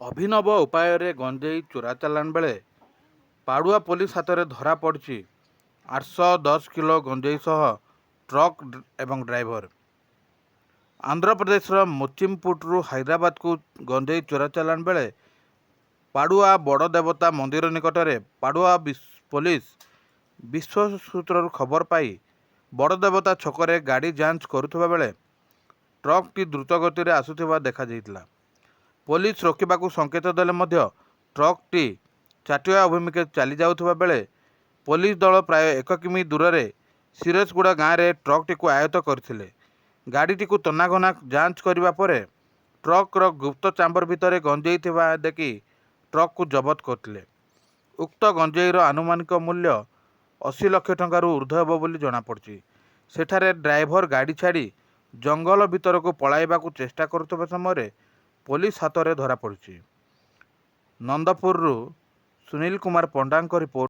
ଅଭିନବ ଉପାୟରେ ଗଞ୍ଜେଇ ଚୋରା ଚାଲାଣ ବେଳେ ପାଡ଼ୁଆ ପୋଲିସ ହାତରେ ଧରା ପଡ଼ିଛି 810 କିଲୋ ଗଞ୍ଜେଇ ସହ ଟ୍ରକ୍ ଏବଂ ଡ୍ରାଇଭର। ଆନ୍ଧ୍ରପ୍ରଦେଶର ମୋଚିମପୁଟରୁ ହାଇଦ୍ରାବାଦକୁ ଗଞ୍ଜେଇ ଚୋରା ଚାଲାଣ ବେଳେ ପାଡ଼ୁଆ ବଡ଼ ଦେବତା ମନ୍ଦିର ନିକଟରେ ପାଡ଼ୁଆ ପୋଲିସ ବିଶ୍ୱ ସୂତ୍ରରୁ ଖବର ପାଇ ବଡ଼ ଦେବତା ଛକରେ ଗାଡ଼ି ଯାଞ୍ଚ କରୁଥିବା ବେଳେ ଟ୍ରକ୍ଟି ଦ୍ରୁତ ଗତିରେ ଆସୁଥିବା ଦେଖାଯାଇଥିଲା। ପୋଲିସ ରୋକିବାକୁ ସଂକେତ ଦେଲେ ମଧ୍ୟ ଟ୍ରକ୍ଟି ଚାଟିଆ ଅଭିମୁଖେ ଚାଲି ଯାଉଥିବା ବେଳେ ପୋଲିସ ଦଳ ପ୍ରାୟ 1 କିମି ଦୂରରେ ସିରଜଗୁଡ଼ା ଗାଁରେ ଟ୍ରକ୍ଟିକୁ ଆୟତ୍ତ କରିଥିଲେ। ଗାଡ଼ିଟିକୁ ତନାଘନା ଯାଞ୍ଚ କରିବା ପରେ ଟ୍ରକ୍ର ଗୁପ୍ତ ଚାମ୍ବର ଭିତରେ ଗଞ୍ଜେଇ ଥିବା ଦେଖି ଟ୍ରକ୍କୁ ଜବତ କରିଥିଲେ। ଉକ୍ତ ଗଞ୍ଜେଇର ଆନୁମାନିକ ମୂଲ୍ୟ 80 ଲକ୍ଷ ଟଙ୍କାରୁ ଉର୍ଦ୍ଧ୍ୱ ହେବ ବୋଲି ଜଣାପଡ଼ିଛି। ସେଠାରେ ଡ୍ରାଇଭର ଗାଡ଼ି ଛାଡ଼ି ଜଙ୍ଗଲ ଭିତରକୁ ପଳାଇବାକୁ ଚେଷ୍ଟା କରୁଥିବା ସମୟରେ ପୋଲିସ ହାତରେ ଧରାପଡ଼ିଛି। ନନ୍ଦପୁରରୁ ସୁନୀଲ କୁମାର ପଣ୍ଡାଙ୍କ ରିପୋର୍ଟ।